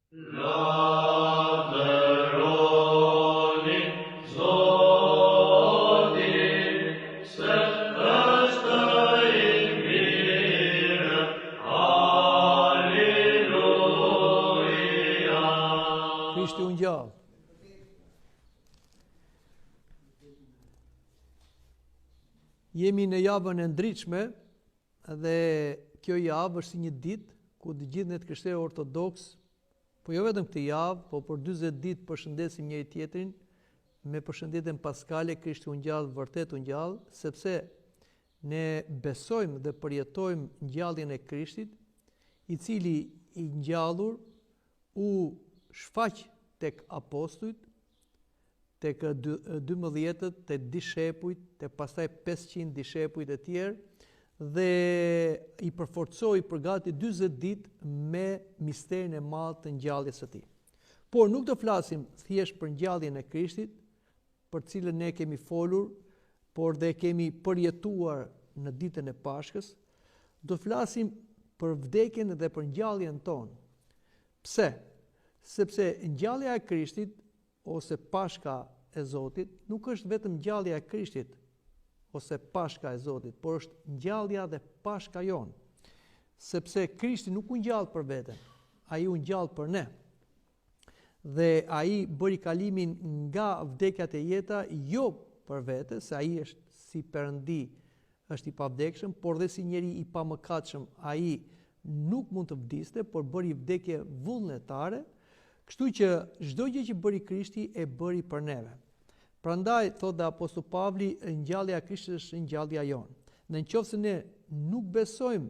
Krishti u ngjall. Jemi në javën e ndritshme dhe kjo javë është si një ditë ku të gjithë ne të krishterë ortodoks, po jo vetëm këtë javë, po për 40 ditë përshëndesim njëri tjetrin me përshëndetjen paskale, Krishti u ngjall, vërtet u ngjall, sepse ne besojmë dhe përjetojmë ngjalljen e Krishtit, i cili i ngjallur u shfaq tek apostujt, tek 12, tek dishepujt, tek pastaj 500 dishepujt e tjerë, dhe i përforcoi për gati 40 ditë me misterin e madh të ngjalljes së tij. Por nuk do flasim thjesht për ngjalljen e Krishtit, për cilën ne kemi folur, por dhe kemi përjetuar në ditën e Pashkës, do flasim për vdekjen dhe për ngjalljen tonë. Pse? Sepse ngjallja e Krishtit ose Pashka e Zotit nuk është vetëm ngjallja e Krishtit ose Pashka e Zotit, por është ngjallja dhe Pashka jonë. Sepse Krishti nuk u ngjall për veten, ai u ngjall për ne. Dhe ai bëri kalimin nga vdekja te jeta jo për vete, se ai është si Perëndi, është i pavdekshëm, por dhe si njeri i pamëkatshëm, ai nuk mund të vdiste, por bëri vdekje vullnetare. Kështu që çdo gjë që bëri Krishti e bëri për neve. Prandaj thot dhe apostulli Pavli, ngjallja e Krishtit është ngjallja jonë. Nëse ne nuk besojmë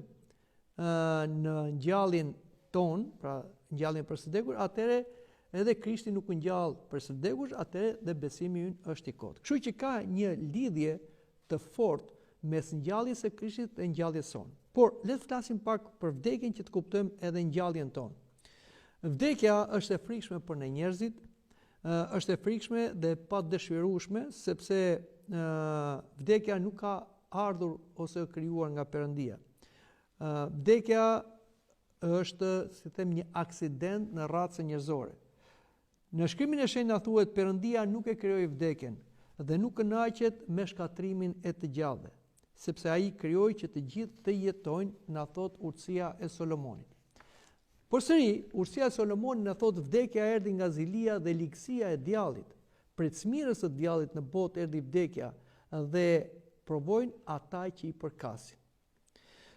në ngjalljen tonë, pra ngjalljen për së vdekur, atëherë edhe Krishti nuk u ngjall për së vdekur, atëherë dhe besimi ynë është i kotë. Kështu që ka një lidhje të fortë mes ngjalljes së Krishtit dhe ngjalljes sonë. Por le të flasim pak për vdekjen që të kuptojmë edhe ngjalljen tonë. Vdekja është e frikshme për ne njerëzit, është e frikshme dhe pa dëshirueshme, sepse vdekja nuk ka ardhur ose krijuar nga Perëndia. Vdekja është, si them, një aksident në racën njerëzore. Në shkrimin e shenjtë na thuhet Perëndia nuk e krijoi vdekjen dhe nuk kënaqet me shkatrimin e të gjallëve, sepse ai krijoi që të gjithë të jetojnë, na thot urtësia e Solomonit. Përsëri, urtësia e Solomonit na thot vdekja erdhi nga zilia dhe ligësia e djallit. Prej çmirës së djallit në botë erdhi vdekja dhe provojnë ata që i përkasin.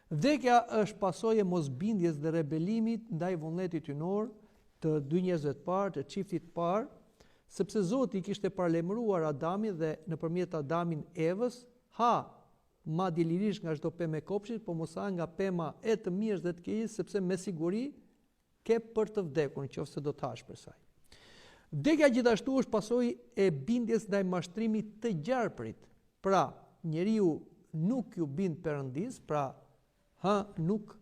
Vdekja është pasojë e mosbindjes dhe rebelimit ndaj vullnetit hynor të dy njerëzve të parë, të çiftit të parë, sepse Zoti kishte paralajmëruar Adamin dhe nëpërmjet Adamin Evës, ha madje lirisht nga çdo pemë e kopshtit, por mos ha nga pema e të mirës dhe të keqes, sepse me siguri ke për të vdekur nëse do të hash për saj. Vdekja gjithashtu është pasojë e bindjes ndaj mashtrimit të gjarprit. Pra, njeriu nuk ju bind Perëndis, pra nuk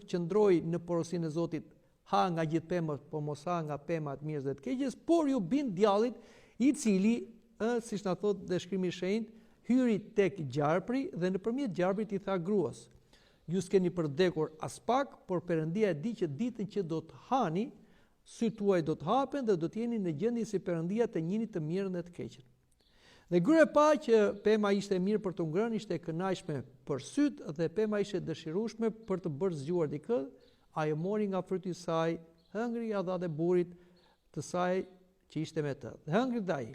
qëndroi në porosinë e Zotit, ha nga gjithë pemët, por mos ha nga pemat mirës dhe të keqes, por ju bind djallit, i cili, siç na thot dhe shkrimi i shenjtë, hyri tek gjarpri dhe nëpërmjet gjarprit i tha gruas: ju s'keni për vdekur as pak, por Perëndia e di që ditën që do të hani, sytë tuaj do të hapen dhe do të jeni në gjendje si Perëndia të njihni të mirën dhe të keqen. Dhe gruaja pa që pema ishte e mirë për të ngrënë, ishte e kënaqshme për syt dhe pema ishte dëshirueshme për të bërë zgjuar dikë, ajo mori nga fruti i saj, hëngri ja dha dhe burrit të saj që ishte me të. Dhe hëngri dhe ai.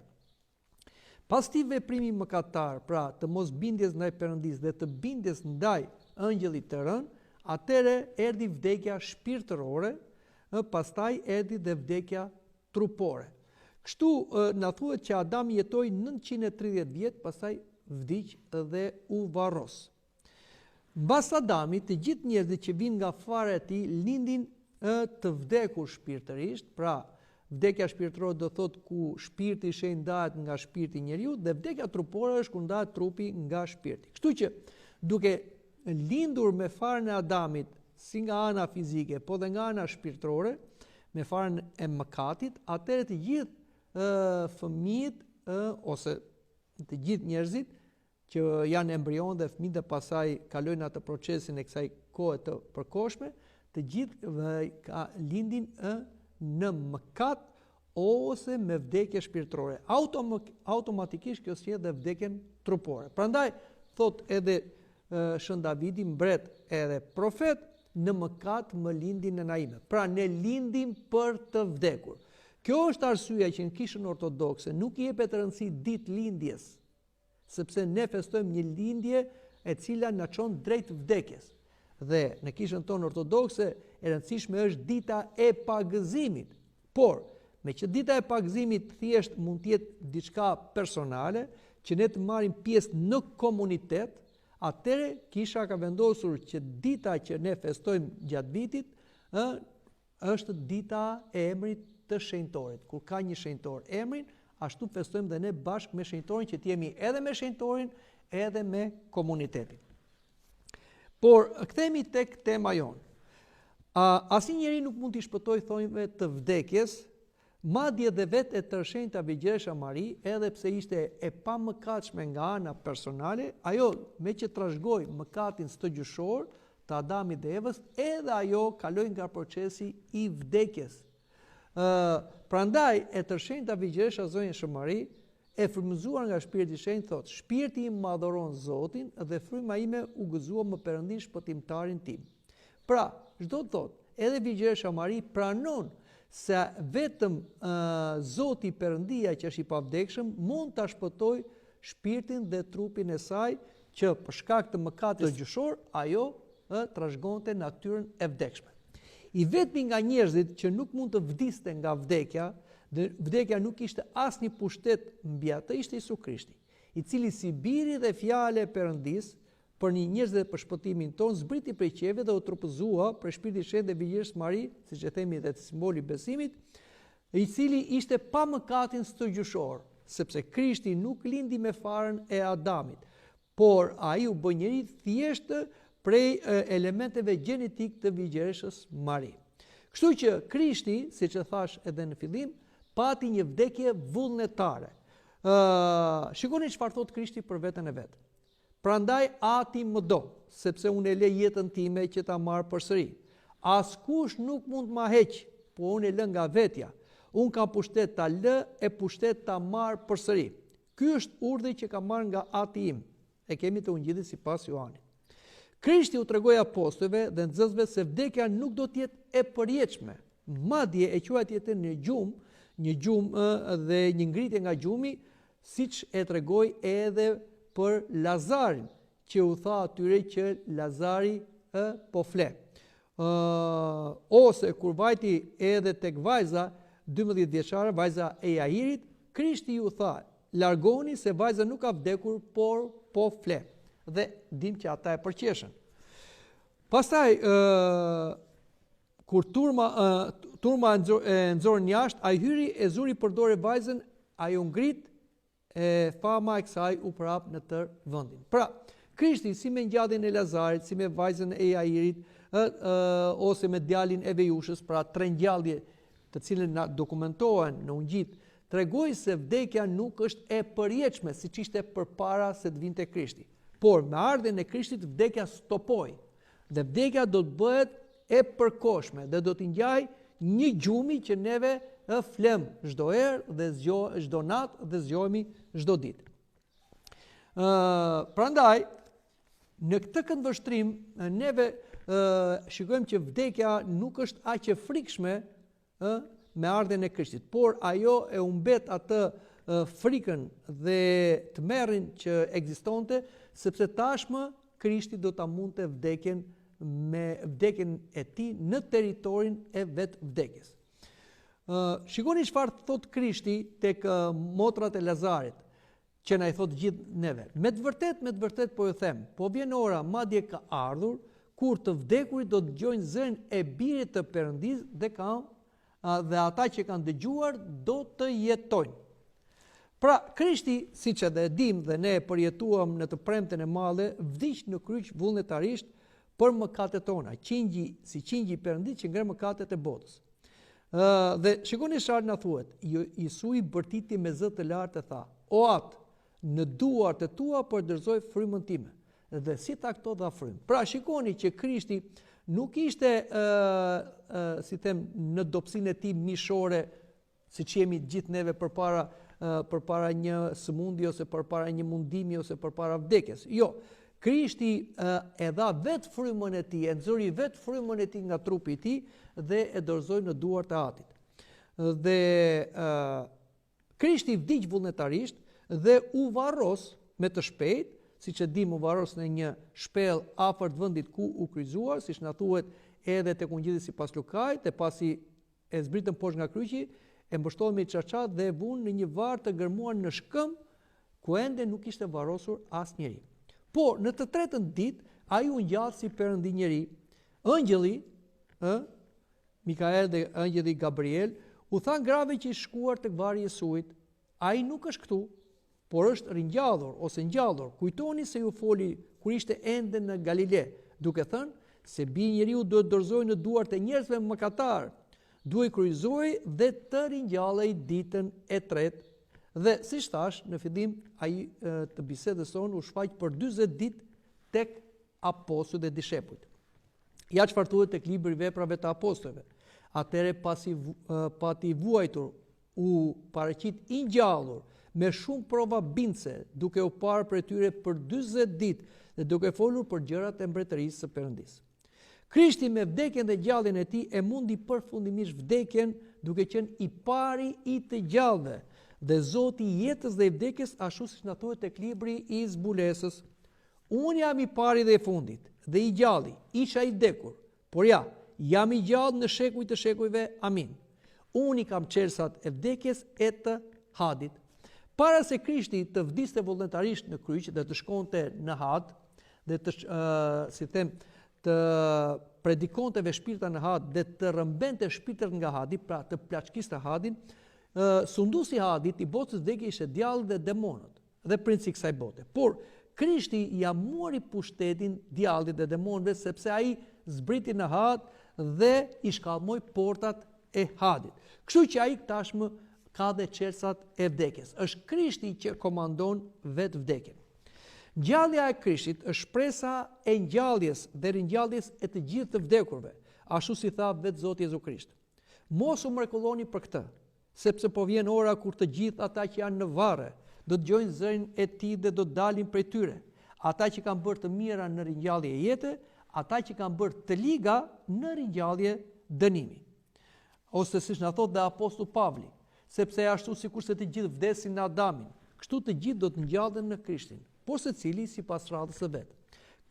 Pas këtij veprimi mëkatar, pra të mos bindjes ndaj Perëndis dhe të bindjes ndaj angjëllit të rënë, atëre erdhi vdekja shpirtërore, pastaj erdhi dhe vdekja trupore. Kështu na thuhet që Adami jetoi 930 vjet, pastaj vdiq dhe u varros. Mbas Adamit, të gjithë njerëzit që vinë nga fara e tij lindin të vdekur shpirtërisht, pra vdekja shpirtërore do thot ku shpirti i shenjtë ndahet nga shpirti i njeriu, dhe vdekja trupore është ku ndahet trupi nga shpirti. Kështu që duke lindur me farën e Adamit, si nga ana fizike, po dhe nga ana shpirtërore, me farën e mëkatit, atëherë të gjithë fëmijët ose të gjithë njerëzit që janë embrion dhe fëmijët dhe pasaj kalojnë atë procesin e kësaj kohe të përkohshme, të gjithë ka lindin në mëkat ose me vdekje shpirtërore. Automatikisht kjo sjell dhe vdekjen trupore. Prandaj thot edhe Shën Davidi, mbret edhe profet, në mëkat më lindin nëna ime. Pra ne lindim për të vdekur. Kjo është arsyeja që në Kishën Ortodokse nuk i jepet rëndësi ditë lindjes, sepse ne festojmë një lindje e cila na çon drejt vdekjes. Dhe në Kishën tonë Ortodokse e rëndësishme është dita e pagëzimit. Por, me që dita e pagëzimit thjesht mund të jetë diçka personale, që ne të marrim pjesë në komunitet, atëre Kisha ka vendosur që dita që ne festojmë gjatë vitit është dita e emrit të shenjtorit. Kur ka një shenjtor emrin, ashtu festojmë dhe ne bashkë me shenjtorin, që të jemi edhe me shenjtorin, edhe me komunitetin. Por kthehemi tek tema jonë. Asnjëri nuk mund t'i shpëtojë thonjve të vdekjes, madje dhe vetë e tërshenjta Virgjëresha Mari, edhe pse ishte e pamëkatshme nga ana personale, ajo me që trashëgoi mëkatin stëgjyshor të Adamit dhe Evës, edhe ajo kaloi nga procesi i vdekjes. Prandaj e tërshenjta Virgjëresha Zonja Shëmari, e frymëzuar nga Shpirti i Shenjtë, thotë: "Shpirti im madhuron Zotin dhe fryma ime u gëzua më Perëndin shpëtimtarin tim." Pra, çdo të thotë, edhe Virgjëresha Mari pranon se vetëm Zoti Perëndia që është i pavdekshëm mund ta shpëtojë shpirtin dhe trupin e saj, që për shkak të mëkatit gjyqësor ajo trashëgonte natyrën e vdekshme. I vetmi nga njerëzit që nuk mund të vdiste nga vdekja, dhe vdekja nuk ishte asnjë pushtet mbi atë, ishte Jesu Krishti, i cili si biri dhe fjale e Perëndis për një njerëz dhe për shpëtimin ton zbriti prej qeve dhe u trupëzua për Shpirtin e Shenjtë dhe Virgjëresë Mari, siç e themi dhe simboli i besimit, i cili ishte pa mëkatin stëgjyshor, sepse Krishti nuk lindi me farën e Adamit, por ai u bë njeri thjesht prej elementeve gjenetik të Virgjëresës Mari. Kështu që Krishti, siç e thash edhe në fillim, pati një vdekje vullnetare. Shikoni çfarë thot Krishti për veten e vet. Prandaj ati më do, sepse unë e le jetën time që ta marr përsëri. Askush nuk mund ma heq, po unë e lë nga vetja. Unë kam pushtet ta lë e pushtet ta marr përsëri. Ky është urdhri që kam marrë nga ati im. E kemi të ungjillit sipas Johanit. Krishti u tregoi apostujve dhe nxënësve se vdekja nuk do të jetë e përjetshme. Madje e quajti jetë një gjumë dhe një ngritje nga gjumi, siç e tregoi edhe për Lazarin, që u tha atyre që Lazari po fle. Ose kur vajti edhe tek vajza 12 vjeçare, vajza e Jairit, Krishti ju tha: "Largoni se vajza nuk ka vdekur, por po fle." Dhe dim që ata e përqeshën. Pastaj kur turma e nxorën jashtë, ai hyri, e zuri përdore vajzën, ajo ngrit, e fama e kësaj u prap në tërë vendin. Pra, Krishti si me ngjatjen e Lazarit, si me vajzën e Jairit, ose me djalin e Vejushës, pra 3 ngjallje të cilën na dokumentohen në ungjit, tregoi se vdekja nuk është e përjetshme siç ishte përpara se të vinte Krishti. Por me ardhen e Krishtit vdekja stopoi. Dhe vdekja do të bëhet e përkohshme dhe do të ngjajë një gjumi që neve flem çdo herë dhe çdo natë dhe zgjohemi çdo ditë. Prandaj në këtë këndvështrim neve shikojmë që vdekja nuk është aq e frikshme me ardhen e Krishtit, por ajo e humbet atë frikën dhe tmerrin që ekzistonte, sepse tashmë Krishti do ta mundte vdekjen me vdekjen e tij në territorin e vet vdekjes. Shikoni çfarë thot Krishti tek motrat e Lazarit, që na i thot gjithë neve. Me të vërtet po ju them, po vjen ora, madje ka ardhur, kur të vdekurit do të dëgjojnë zërin e birit të Perëndis dhe ata që kanë dëgjuar do të jetojnë. Pra, Krishti, siç edhe dim dhe ne përjetuam në të premten e madhe, vdiq në kryq vullnetarisht për mëkatet tona, si qingji i Perëndis që ngre mëkatet e botës. Dhe shikoni çfarë na thuhet. Jesu i bërtiti me zë të lartë e tha: "O Atë, në duart e tua përdërzoj frymën time." Dhe si ta këto dha frymë. Pra, shikoni që Krishti nuk ishte si them në dobësinë e tij mishore, siç jemi gjithë neve përpara një sëmundje ose përpara një mundimi ose përpara vdekjes. Jo, Krishti e dha vetë frymën e tij, e nxori vetë frymën e tij nga trupi i tij dhe e dorëzoi në duart e Atit. Dhe Krishti vdiq vullnetarisht dhe u varros me të shpejtë, siç e dim, u varros në një shpellë afër vendit ku u kryqëzuar, siç na thuhet edhe tek Ungjilli sipas Lukait, e pasi e zbritën poshtë nga kryqi, e mbështohen me çarçat dhe e vunë në një varr të gërmuar në shkëm, ku ende nuk ishte varrosur asnjëri. Por në të tretën ditë ai u ngjall si perëndinjëri. Ëngjëlli, Mikael dhe ëngjëlli Gabriel u than grave që i shkuar tek varri i Jesuit, ai nuk është këtu, por është ringjallur ose ngjallur. Kujtoni se ju foli kur ishte ende në Galile, duke thënë se Biri i njeriu duhet dorëzohej në duart e njerëzve mëkatar, duhet kryqëzohej dhe të ringjallej ditën e tretë. Dhe siç thash në fillim, ai të bisedës sonë u shfaq për 40 ditë tek apostujt dhe dishepujt. Ja çfarë thuhet tek libri i Veprave të Apostujve. Atëre pati vuajtur, u paraqit i ngjallur me shumë prova bindse, duke u parë për tyre për 40 ditë dhe duke folur për gjërat e mbretërisë së Perëndisë. Krishti me vdekjen dhe gjalljen e tij e mundi përfundimisht vdekjen, duke qenë i pari i të gjallëve dhe Zoti i jetës dhe i vdekjes, ashtu siç na thuhet tek libri i zbulesës. Unë jam i pari dhe i fundit dhe i gjalli, isha i vdekur, por ja, jam i gjallë në shekujt të shekujve. Amin. Unë i kam çelësat e vdekjes e të hadit. Para se Krishti të vdiste vullnetarisht në kryq dhe të shkonte në had dhe të predikonte veshpirta në had dhe të rëmbente shpirtrat nga hadi, pra të plaçkiste hadin, sunduesi i hadit i botës vdekje ishte djalli dhe demonët dhe princi i kësaj bote. Por Krishti ja mori pushtetin djallit dhe demonëve, sepse ai zbriti në had dhe i shkallmoi portat e hadit. Kështu që ai tashmë ka dhe çelësat e vdekjes. Është Krishti që komandon vetë vdekjen. Ngjallja e Krishtit është shpresa e ngjalljes dhe ringjalljes e të gjithë të vdekurve, ashtu si tha vetë Zoti Jezu Krisht. Mos u mrekulloni për këtë, sepse po vjen ora kur të gjithë ata që janë në varre do të dëgjojnë zërin e tij dhe do të dalin prej tyre. Ata që kanë bërë të mira në ringjallje jete, ata që kanë bërë të liga në ringjallje dënimi. Ose siç na thotë dhe apostulli Pavli, sepse ashtu sikur se të gjithë vdesin në Adamin, kështu të gjithë do të ngjallen në Krishtin, por secili sipas radhës së vet.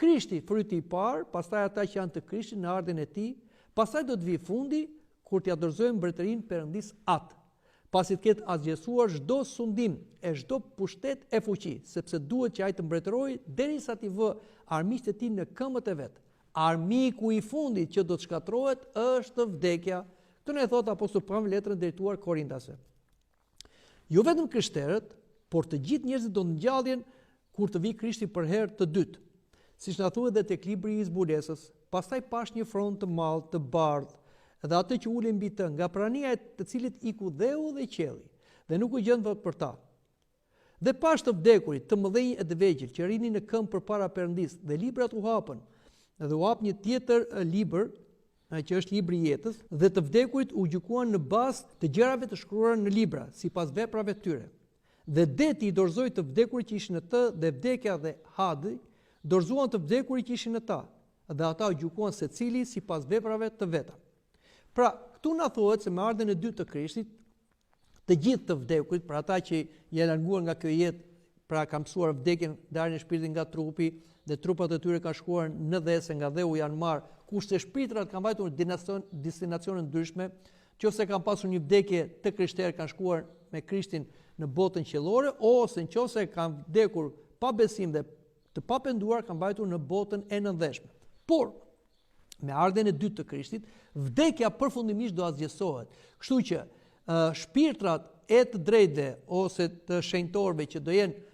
Krishti fryti i parë, pastaj ata që janë të Krishtit në ardhin e tij, pastaj do të vijë fundi kur t'ia dorëzojmë mbretërinë Perëndis atë. Pasi të ketë azgjesuar çdo sundim e çdo pushtet e fuqi, sepse duhet që ai të mbretërojë derisa t'i vë armiqtë e tij në këmbët e vet. Armiku i fundit që do të shkatërrohet është vdekja. Këtë ne thot apostulli Pavli në letrën drejtuar Korintasve. Jo vetëm krishterët, por të gjithë njerëzit do ngjallen kur të vijë Krishti për herë të dytë. Siç na thuhet edhe tek libri i zbulesës, pastaj pash një front të madh, të bardhë, dhe atë që uli mbi të, nga prania e të cilit iku dheu dhe qielli, dhe nuk u gjend vot për ta. Dhe pash të vdekurit, të mëdhenj e të vegjël, që rinin në këmbë përpara Perëndis, dhe librat u hapën, dhe u hap një tjetër libër, që është libri i jetës, dhe të vdekurit u gjykuan në bazë të gjërave të shkruara në libra, sipas veprave të tyre. Dhe deti i dorëzoi të vdekurit që ishin në të, dhe vdekja dhe hadi dorëzuan të vdekurit që ishin në ta, dhe ata u gjykuan secili sipas veprave të veta. Pra, këtu na thuhet se me ardhen e dytë të Krishtit, të gjithë të vdekurit, pra ata që janë larguar nga kjo jetë, pra kanë mësuar vdekjen, ndarjen e shpirtit nga trupi, dhe trupat e tyre kanë shkuar në dhese, nga dheu janë marrë, kurse shpirtrat kanë vajtur në destinacione ndryshme, nëse kanë pasur një vdekje të krishterë kanë shkuar me Krishtin në botën qiellore, ose nëse kanë vdekur pa besim dhe të papenduar kanë vajtur në botën e nëndheshme. Por me ardhen e dytë të Krishtit, vdekja përfundimisht do azgjesohet. Kështu që shpirtrat e të drejtëve ose të shenjtorëve që do jenë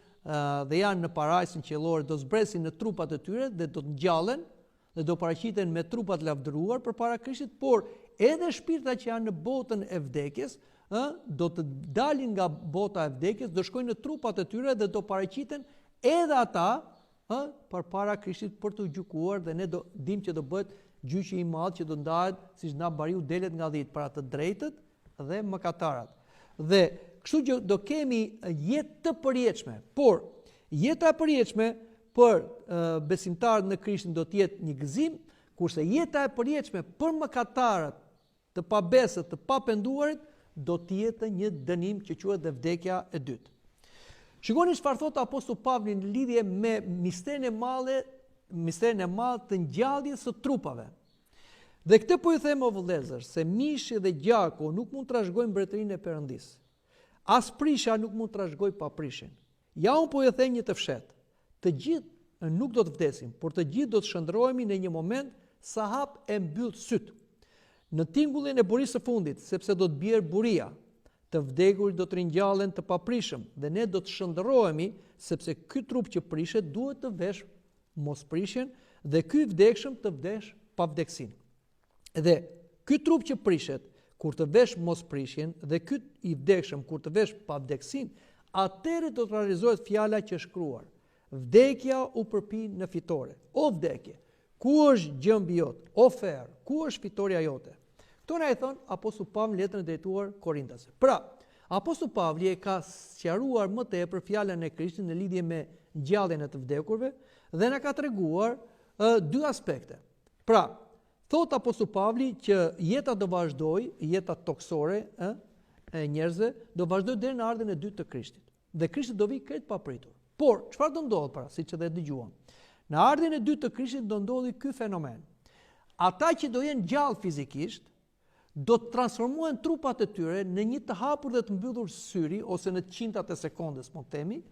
dhe janë në parajsin qiellor do zbresin në trupat e tyre dhe do të ngjallen dhe do paraqiten me trupat lavdëruar përpara Krishtit, por edhe shpirtrat që janë në botën e vdekjes do të dalin nga bota e vdekjes, do shkojnë në trupat e tyre dhe do paraqiten edhe ata përpara Krishtit për të gjykuar, dhe ne do dim që do bëhet gjyqi i madh që do ndahet siç na bariu delet nga dhit para të drejtët dhe mëkatarat. Dhe kështu që do kemi jetë të përjetshme, por jeta e përjetshme për besimtarët në Krishtin do të jetë një gëzim, kurse jeta e përjetshme për mëkatarët, të pabesët, të papenduarit, do të jetë një dënim që quhet dhe vdekja e dytë. Shikoni çfarë thot apostulli Pavli në lidhje me misterin e madh të ngjalljes së trupave. Dhe këtë po ju them o vëllezër, se mishi dhe gjaku nuk mund të trashëgojnë mbretërinë e Perëndisë. As prisha nuk mund të trashëgojë paprishin. Ja unë po ju them një të fshehtë. Të gjithë nuk do të vdesim, por të gjithë do të shndrohemi në një moment sa hap e mbyll syt. Në tingullin e burisë së fundit, sepse do të bjerë buria, të vdekurit do të ringjallen të paprishëm dhe ne do të shndrohemi, sepse ky trup që prishet duhet të vesh mosprishjen dhe ky i vdekshëm të vdesh pavdeksin. Dhe ky trup që prishet kur të vesh mosprishjen dhe ky i vdekshëm kur të vesh pavdeksin, atëherë do të realizohet fjala që është shkruar. Vdekja u përpi në fitore. O vdekje, ku është gjëmbi jot? O ferr, ku është fitoria jote? Këto na e thon apostulli Pavli në letrën e drejtuar Korintasve. Pra, apostulli Pavli e ka sqaruar më tepër fjalën e Krishtit në lidhje me ngjalljen e të vdekurve dhe na ka treguar dy aspekte. Pra, thot apostulli Pavli që jeta do vazhdoj, jeta toksore e njerëzve do vazhdoj deri në ardhen e dytë të Krishtit. Dhe Krishti do vi krejt papritur. Por, çfarë do ndodh pra, siç edhe dëgjuam? Në ardhen e dytë të Krishtit do ndodhi ky fenomen. Ata që do jenë gjallë fizikisht do të transformohen trupat e tyre në një të hapur dhe të mbyllur syri ose në qintat e sekondës, mund të themi,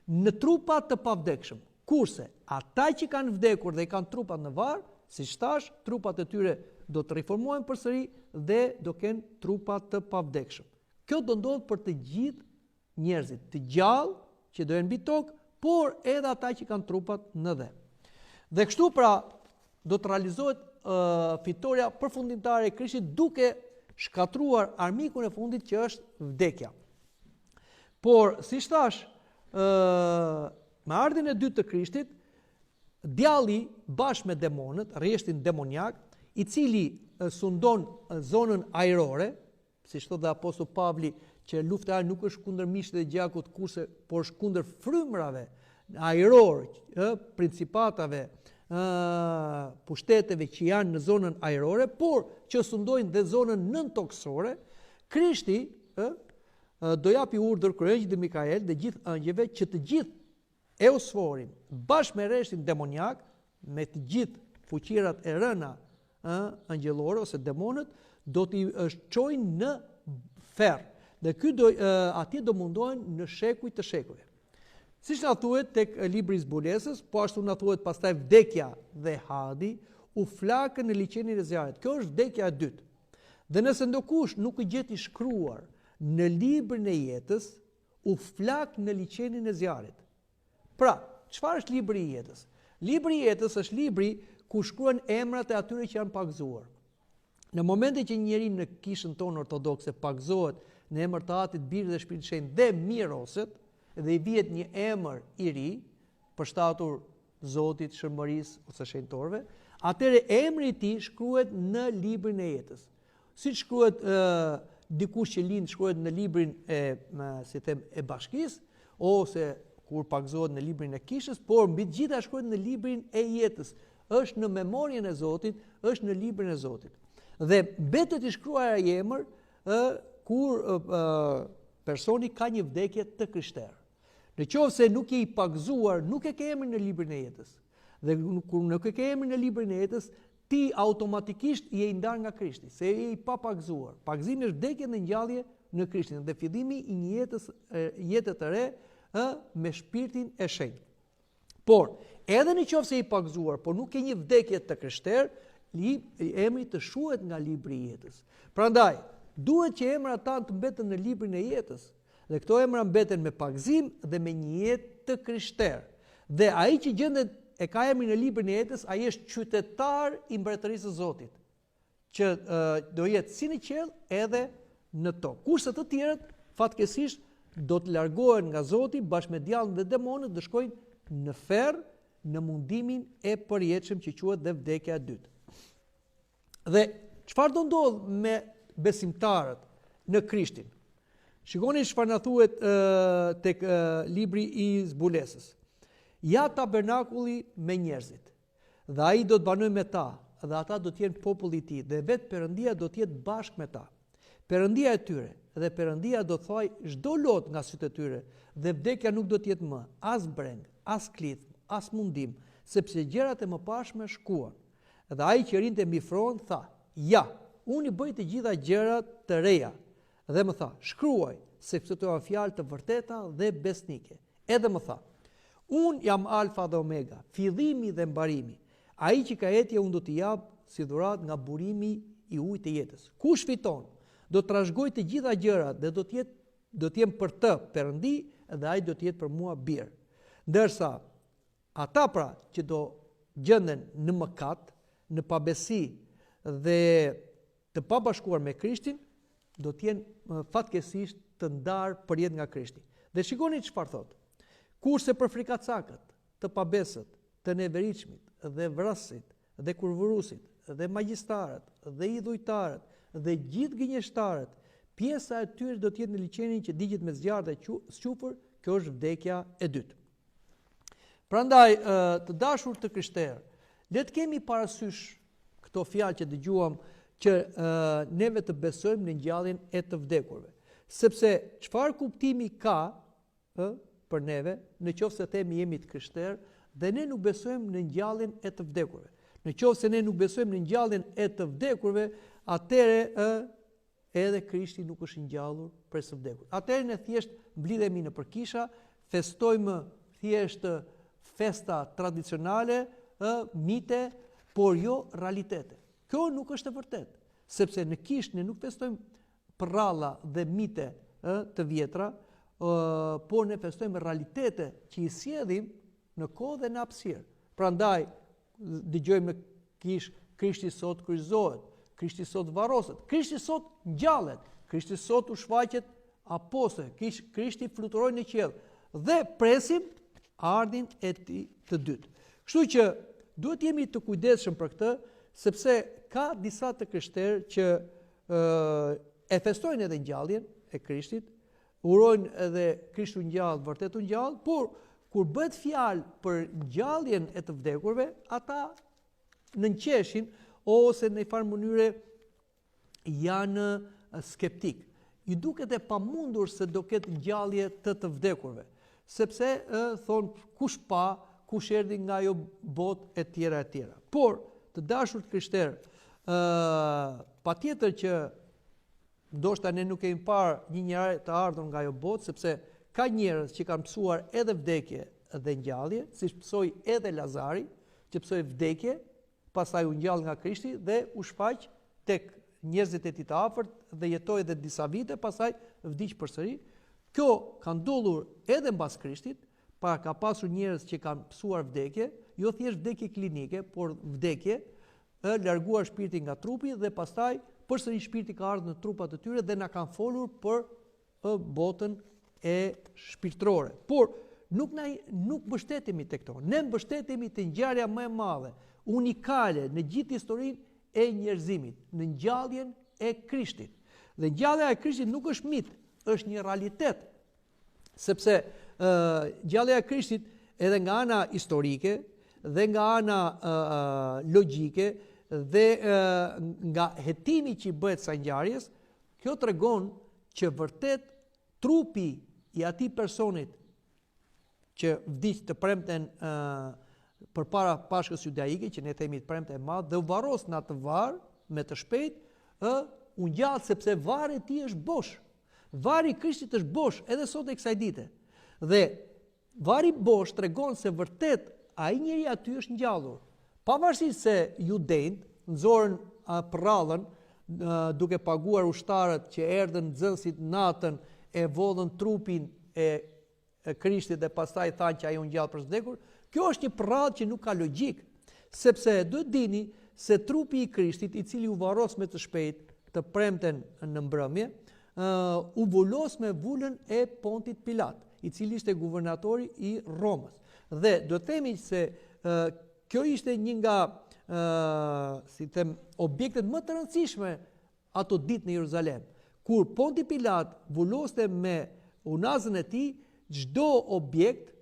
në trupa të pavdekshëm. Kurse ata që kanë vdekur dhe i kanë trupat në varr, siç thash, trupat e tyre do të riformohen përsëri dhe do kenë trupa të pavdekshëm. Kjo do ndodh për të gjithë njerëzit, të gjallë që do jenë mbi tokë, por edhe ata që kanë trupat në dhe. Dhe kështu pra do të realizohet fitoria përfundimtare e Krishtit duke shkatruar armikun e fundit që është vdekja. Por, si thash, me ardhin e dytë të Krishtit, djalli bashkë me demonët, rreshtin demoniak, i cili sundon zonën ajrore, siç thotë dhe apostulli Pavli, që lufta nuk është kundër mishit dhe gjakut kurse, por është kundër frymrave ajror, principatave, pushteteve që janë në zonën ajrore, por që sundojnë dhe zonën nëntoksore. Krishti do japi urdhër kryengjit dhe Mikael dhe gjithë angjëve që të gjithë eusforin bashkë me rreshtin demoniak, me të gjithë fuqirat e rëna angjëllore ose demonët, do t'i çojnë në ferr. Dhe atje do mundohen në shekuj të shekujve. Siç na thuhet tek libri i zbulesës, po ashtu na thuhet pastaj vdekja dhe hadi u flakën në liçenin e zjarrit. Kjo është vdekja e dytë. Dhe nëse ndokush nuk i gjeti shkruar në librin e jetës, u flak në liçenin e zjarrit. Pra, çfarë është libri i jetës? Libri i jetës është libri ku shkruhen emrat e atyre që janë pagzuar. Në momentin që një njeri në kishën tonë ortodokse pagzohet në emër të Atit, Birit dhe Shpirtit Shenjtë dhe miroset, dhe i vihet një emër i ri, përshtatur Zotit, Shërmërisë ose shenjtorëve, atëherë emri i tij shkruhet në librin e jetës. Si shkruhet dikush që lind shkruhet në librin e bashkisë ose kur pagzohet në librin e kishës, por mbi të gjitha shkruhet në librin e jetës. Është në memorien e Zotit, është në librin e Zotit. Dhe mbetet i shkruar ai emër kur personi ka një vdekje të krishterë. Në qoftë se nuk je i pagzuar, nuk e ke emrin në librin e jetës. Dhe kur nuk e ke emrin në librin e jetës, ti automatikisht je i ndarë nga Krishti, se je i papagzuar. Pagzimi është vdekje dhe ngjallje në Krishtin dhe fillimi i një jete të re me shpirtin e shenjtë. Por, edhe në qoftë se je i pagzuar, por nuk ke një vdekje të krishterë, emri të shuhet nga libri i jetës. Prandaj, duhet që emrat tanë të mbeten në librin e jetës. Dhe këto emra mbeten me pagzim dhe me një jetë të krishterë. Dhe ai që gjendet e ka emrin në librin e jetës, ai është qytetar i mbretërisë së Zotit, që do jetë si në qiell edhe në tokë. Kurse të tjerët, fatkeqësisht, do të largohen nga Zoti bashkë me djallin dhe demonët dhe shkojnë në ferr në mundimin e përjetshëm që quhet dhe vdekja e dytë. Dhe çfarë do ndodh me besimtarët në Krishtin? Shikoni çfarë na thuhet tek libri i zbulesës. Ja tabernakulli me njerëzit, dhe ai do të banojë me ta, dhe ata do të jenë populli i tij, dhe vetë Perëndia do të jetë bashkë me ta. Perëndia e tyre, dhe Perëndia do të thojë çdo lot nga sytë e tyre, dhe vdekja nuk do të jetë më as breng, as klithm, as mundim, sepse gjërat e mëparshme shkuan. Dhe ai që rinte mbi fron tha: "Ja, unë i bëj të gjitha gjërat të reja." Dhe më tha: "Shkruaj, sepse këto janë fjalë të vërteta dhe besnike." Edhe më tha: "Unë jam Alfa dhe Omega, fillimi dhe mbarimi. Ai që ka etje unë do t'i jap si dhuratë nga burimi i ujit të jetës. Kush fiton, do të trashëgoj të gjitha gjërat dhe do të jem për të Perëndi dhe ai do të jetë për mua bir. Ndërsa ata pra që do gjenden në mëkat, në pabesi dhe të pabashkuar me Krishtin, do të jenë fatkeqësisht të ndarë përjet nga Krishti." Dhe shikoni çfarë thotë. "Kurse për frikacakët, të pabesët, të neveritshmit dhe vrasësit dhe kurvurusit dhe magjistarët dhe idhujtarët dhe gjithë gënjeshtarët, pjesa e tyre do të jetë në liçenin që digjet me zjarr dhe squfur, kjo është vdekja e dytë." Prandaj, të dashur të krishterë, le të kemi parasysh këto fjalë që dëgjuam, që neve të besojmë në ngjalljen e të vdekurve. Sepse çfarë kuptimi ka për neve, në qoftë se themi jemi të krishterë dhe ne nuk besojmë në ngjalljen e të vdekurve. Në qoftë se ne nuk besojmë në ngjalljen e të vdekurve, atëherë edhe Krishti nuk është ngjallur për së vdekur. Atëherë ne thjesht mblidhemi në përkisha, festojmë thjesht festa tradicionale, mite, por jo realitete. Kjo nuk është e vërtetë, sepse në kishë ne nuk festojmë prralla dhe mite të vjetra, por ne festojmë realitete që i sjellim në kohë dhe në hapësirë. Prandaj dëgjojmë në kishë: Krishti sot kryqëzohet, Krishti sot varroset, Krishti sot ngjallet, Krishti sot u shfaqet apostëve, Krishti fluturoi në qiell, dhe presim ardhin e tij të dytë. Kështu që duhet jemi të kujdesshëm për këtë, sepse ka disa të krishterë që e festojnë edhe ngjalljen e Krishtit, urojnë edhe Krishtu ngjall, vërtet u ngjall, por kur bëhet fjalë për ngjalljen e të vdekurve, ata nënqeshin ose në një farë mënyre janë skeptik. I duket e pamundur se do ketë ngjallje të vdekurve, sepse thonë kush pa, kush erdhi nga ajo botë e tjera e tjera. Por të dashur të krishterë, patjetër që ndoshta ne nuk kemi parë një njerëz të ardhur nga ajo botë, sepse ka njerëz që kanë mësuar edhe vdekje dhe ngjallje, siç mësoi edhe Lazari, që mësoi vdekje, pastaj u ngjall nga Krishti dhe u shfaq tek njerëzit e tij të afërt dhe jetoi edhe disa vite, pastaj vdiq përsëri. Kjo ka ndodhur edhe mbas Krishtit, ka pasur njerëz që kanë mësuar vdekje, jo thjesht vdekje klinike, por vdekje larguar shpirti nga trupi dhe pastaj përsëri shpirti ka ardhur në trupat e tyre dhe na kanë folur për botën e shpirtërore. Por nuk mbështetemi tek këto. Ne mbështetemi te ngjarja më e madhe, unikale në gjithë historinë e njerëzimit, në ngjalljen e Krishtit. Dhe ngjallja e Krishtit nuk është mit, është një realitet. Sepse ngjallja e Krishtit edhe nga ana historike dhe nga ana logjike dhe nga hetimi që i bëhet sa ngjarjes, kjo tregon që vërtet trupi i atij personit që vdiq të premten përpara Pashkës judaike, që ne themi të premte e madh, dhe u varros në atë varr me të shpejt, u ngjall sepse varri i tij është bosh. Varri i Krishtit është bosh edhe sot e kësaj dite. Dhe varri bosh tregon se vërtet ai njeri aty është ngjallur. Pavarësisht se judejt nxorën prrallën duke paguar ushtarët që erdhën nxënësit natën e vodhën trupin e Krishtit dhe pastaj thanë që ai u ngjall për vdekur. Kjo është një prrallë që nuk ka logjik, sepse duhet dini se trupi i Krishtit, i cili u varros me të shpejt të premten në mbrëmje, u vulos me vulën e Pontit Pilat, i cili ishte guvernatori i Romës. Dhe do të themi se kjo ishte një nga si them, objektet më të rëndësishme ato ditë në Jeruzalem. Kur Ponti Pilat vulloste me unazën e tij, çdo objekt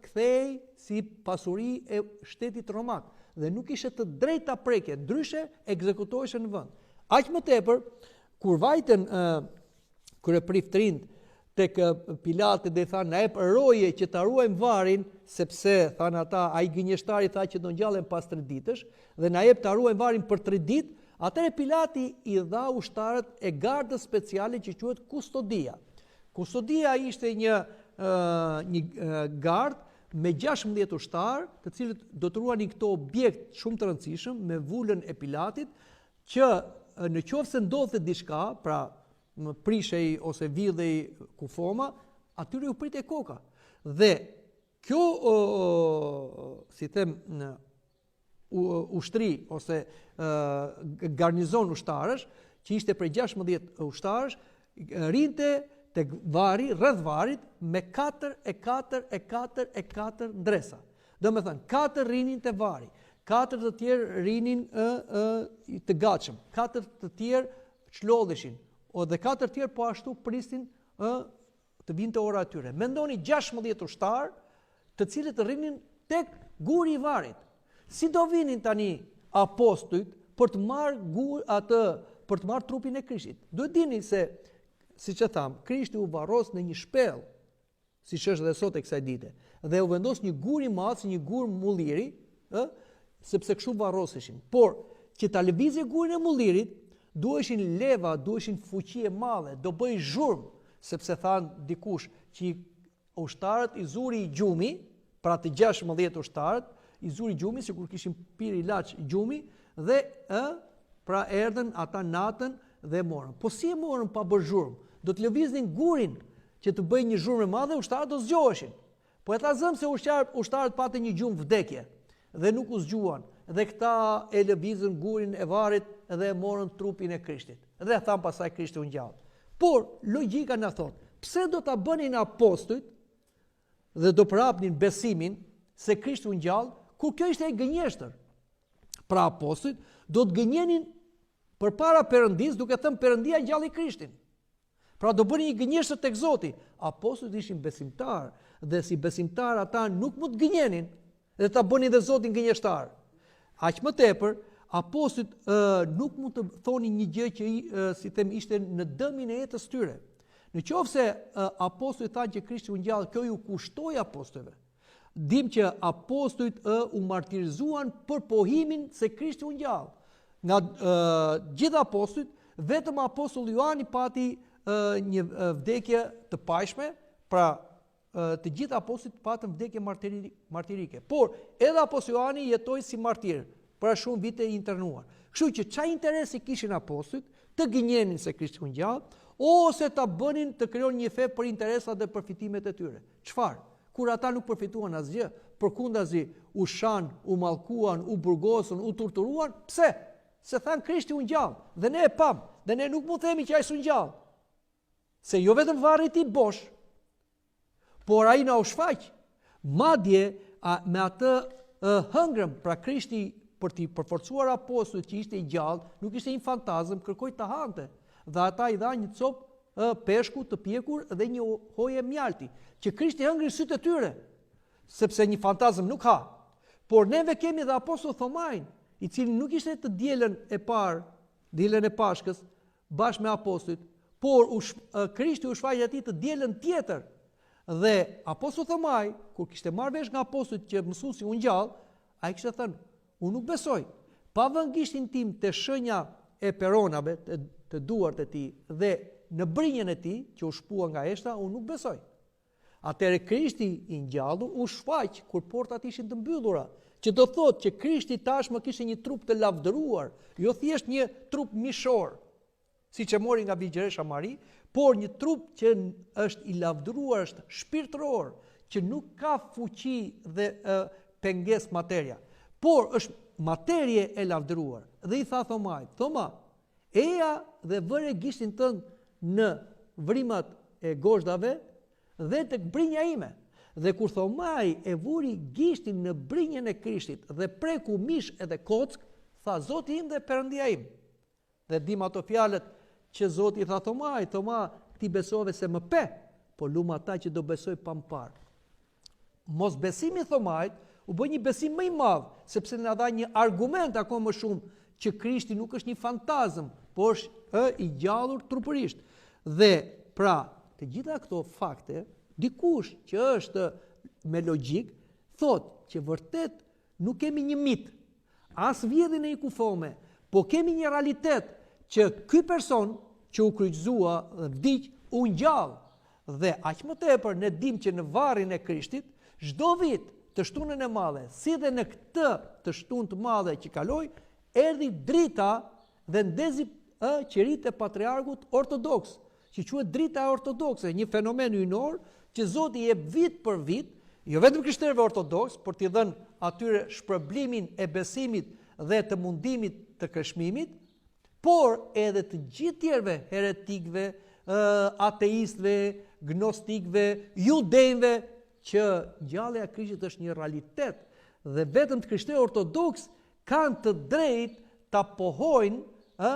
kthehej si pasuri e shtetit romak dhe nuk ishte të drejtë ta prekje, ndryshe ekzekutoheshin në vend. Aq më tepër, kur vajten kryepriftërinë tek Pilati dhe i thanë, na jep roje që ta ruajmë varin, sepse thanë ata, ai gënjeshtari tha që do ngjallen pas 3 ditësh, dhe na jep ta ruajmë varin për 3 ditë. Atëherë Pilati i dha ushtarët e gardës speciale që quhet kustodia. Kustodia ishte një gardë me 16 ushtarë, të cilët do të ruanin këto objekt shumë të rëndësishëm me vulën e Pilatit, që në qoftë se ndodhte diçka, pra më prishej ose vidhej kufoma, atyre u pritej koka. Dhe kjo si them ushtri ose garnizon ushtarësh, që ishte prej 16 ushtarësh, rinte tek vari, rreth varit, me 4 ndresa. Do me thënë, 4 rinin të vari, 4 të tjerë rinin të gatshëm, 4 të tjerë çlodheshin, dhe 4 të tjerë po ashtu pristin të vinte ora atyre. Mendoni 16 ushtarë, të cilët rrinin tek guri i varit. Si do vinin tani apostujt për të marrë trupin e Krishtit? Duhet dini se, siç e tham, Krishti u varros në një shpellë, siç është dhe sot e kësaj dite, dhe u vendos një gur i madh, një gur mulliri, sepse kështu varroseshin. Por që ta lëvizje gurin e mullirit, duheshin leva, duheshin fuqi e madhe, do bëj zhurmë, sepse thanë dikush që ushtarët i zuri i gjumi, pra të 16 ushtarët, i zuri gjumi, sikur kishin pirë ilaç gjumi, dhe pra erdhen ata natën dhe morën. Po si e morën pa bërë zhurmë? Do të lëviznin gurin që të bëjnë një zhurmë e madhe, ushtarët do zgjoheshin. Po e ta zëm se ushtarët patën një gjumë vdekje dhe nuk u zgjuan, dhe këta e lëvizën gurin e varit dhe e morën trupin e Krishtit. Dhe thanë pasaj Krishti u ngjall. Por logjika na thot, pse do ta bënin apostujt dhe do prapnin besimin se Krishti u ngjall, kur kjo ishte e gënjeshtër? Pra apostujt do të gënjenin përpara Perëndis, duke thënë Perëndia ngjalli Krishtin. Pra do bënin një gënjeshtër tek Zoti. Apostujt ishin besimtar, dhe si besimtar ata nuk mund të gënjenin dhe ta bënin dhe Zotin gënjeshtar. Aq më tepër, apostujt nuk mund të thonin një gjë që si them ishte në dëmin e jetës tyre. Në qoftë se apostujt thanë që Krishti u ngjall, kjo ju kushtoi apostujve. Dim që apostujt u martirizuan për pohimin se Krishti u ngjall. Nga gjithë apostujt, vetëm apostulli Joani pati një vdekje të pashme, pra të gjithë apostujt patën vdekje martirike. Por edhe apostulli Joani jetoi si martir, për shumë vite i internuar. Kështu që çfarë interesi kishin apostujt? Të gënjenin se Krishti u ngjall, ose ta bënin të krijonin një fe për interesat dhe përfitimet e tyre. Çfarë? Kur ata nuk përfituan asgjë, përkundazi u shan, u mallkuan, u burgosën, u torturuan, pse? Se thanë Krishti u ngjall, dhe ne e pam, dhe ne nuk mund të themi që ai s'u ngjall. Se jo vetëm varri i tij bosh, por ai na u shfaq. Madje me atë hëngrëm, pra Krishti për t'i përforcuar apostujt që ishte i gjallë, nuk ishte një fantazëm, kërkoi të hante. Dhe ata i dha një copë peshku të pjekur dhe një hoje mjalti, që Krishti hëngri sytë e tyre, sepse një fantazëm nuk ha. Por neve kemi dhe apostull Thomajin, i cili nuk ishte të dielën e parë, dielën e Pashkës, bashkë me apostujt, por Krishti u shfaq atij të dielën tjetër. Dhe apostull Thomaj, kur kishte marrë vesh nga apostujt që mësuesi u ngjall, ai kishte thënë, unë nuk besoj, pa vënë gishtin tim të shenja e peronave, të duart e tij dhe në brinjën e tij që u shpua nga heshta, unë nuk besoj. Atëherë Krishti i ngjallur u shfaq kur portat ishin të mbyllura, që do thotë që Krishti tashmë kishte një trup të lavdëruar, jo thjesht një trup mishor, siç e mori nga Vigjeresha Mari, por një trup që është i lavdëruar, është shpirtëror, që nuk ka fuqi dhe pengesë materia, por është materie e lavdëruar. Dhe i tha Thomajt, Thoma, eja dhe vëre gishtin tënd në vrimat e gozhdave dhe tek brinja ime. Dhe kur Thomai e vuri gishtin në brinjën e Krishtit dhe preku mish edhe kock, tha Zoti im dhe Perëndia im. Dhe dim ato fjalët që Zoti i tha Thomai, Thoma, ti besove se më pe, po luma ata që do besoj pa më parë. Mos besimi i Thomait u bë një besim më i madh, sepse na dha një argument akoma më shumë që Krishti nuk është një fantazm, por është i gjallur trupërisht. Dhe pra, të gjitha këto fakte, dikush që është me logjik, thot që vërtet nuk kemi një mit, as vjedhin e i kufome, po kemi një realitet që ky person që u kryqëzua dhe vdiq u ngjall. Dhe aq më tepër ne dim që në varrin e Krishtit, çdo vit të shtunën e madhe, si dhe në këtë të shtunë të madhe që kaloi, erdhi drita dhe ndezi qeritë e patriarkut ortodoks, që quhet drita ortodokse, një fenomen hyjnor që Zoti jep vit për vit, jo vetëm krishterëve ortodoks, por t'i dhënë atyre shpërblimin e besimit dhe të mundimit të kreshmimit, por edhe të gjithë tjerëve, heretikëve, ateistëve, gnostikëve, judenëve, që ngjallja e Krishtit është një realitet dhe vetëm të krishterë ortodoks kanë të drejtë ta pohojnë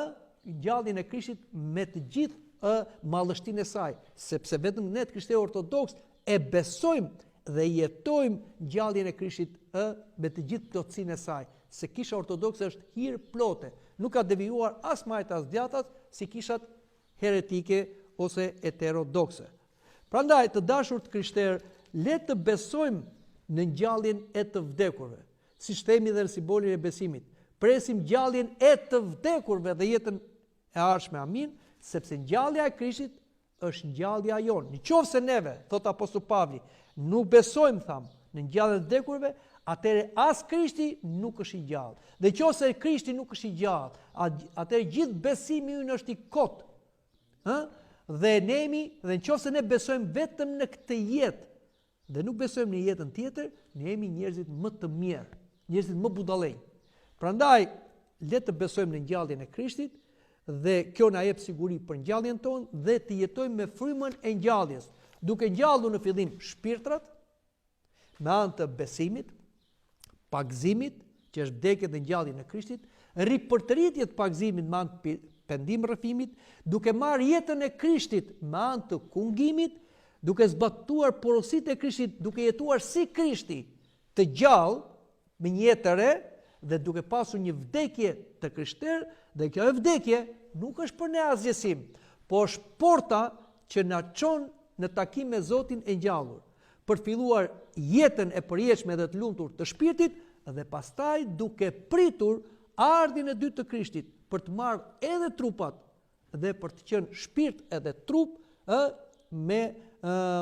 ngjalljen e Krishtit me të gjithë mallështinë e saj, sepse vetëm ne të krishterë ortodoks e besojmë dhe jetojmë ngjalljen e Krishtit me të gjithë plotësinë e saj, se kisha ortodokse është hir plote, nuk ka devijuar as majt as djathtas si kishat heretike ose heterodokse. Prandaj të dashur të krishterë, le të besojmë në ngjalljen e të vdekurve, si themi dhe në simbolin e besimit. Presim ngjalljen e të vdekurve dhe jetën e ardhshme. Amin, sepse ngjallja e Krishtit është ngjallja jonë. Nëse neve, thot Apostulli Pavli, nuk besojmë në ngjalljen e vdekurve, atëherë as Krishti nuk është i gjallë. Dhe nëse Krishti nuk është i gjallë, atëherë gjithë besimi ynë është i kot. Dhe nëse ne besojmë vetëm në këtë jetë dhe nuk besojmë në jetën tjetër, ne jemi njerëzit më të mirë, njerëzit më budallënj. Prandaj le të besojmë në ngjalljen e Krishtit dhe kjo na jep siguri për ngjalljen tonë dhe të jetojmë me frymën e ngjalljes, duke ngjallur në fillim shpirtrat me anë të besimit, pagëzimit, që është vdekja dhe ngjallja në Krishtit, ripërtëritje të pagëzimit me anë të pendim rrëfimit, duke marrë jetën e Krishtit me anë të kungimit, duke zbatuar porositë e Krishtit, duke jetuar si Krishti, të gjallë, me një jetë të re, dhe duke pasur një vdekje të krishterë, dhe kjo vdekje nuk është për ne asgjësim, por është porta që na çon në takim me Zotin e ngjallur, për të filluar jetën e përjetshme dhe të lumtur të shpirtit, dhe pastaj duke pritur ardhin e dytë të Krishtit, për të marrë edhe trupat dhe për të qenë shpirt edhe trup me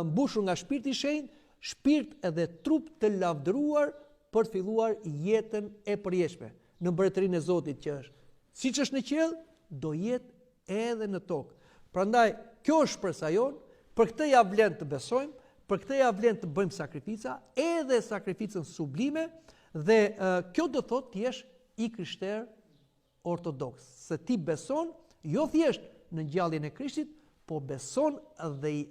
mbushur nga Shpirti i Shenjtë, shpirt edhe trup të lavdëruar për të filluar jetën e përjetshme në mbretërinë e Zotit, që është siç është në qiell, do jetë edhe në tokë. Prandaj kjo është shpresa jonë, për këtë ja vlen të besojmë, për këtë ja vlen të bëjmë sakrifica, edhe sakrificën sublime, dhe kjo do thotë të jesh i krishterë ortodoks, se ti beson jo thjesht në ngjalljen e Krishtit, po beson dhe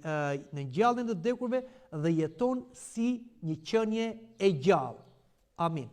në ngjalljen e vdekurve dhe jeton si një qenie e gjallë. Amin.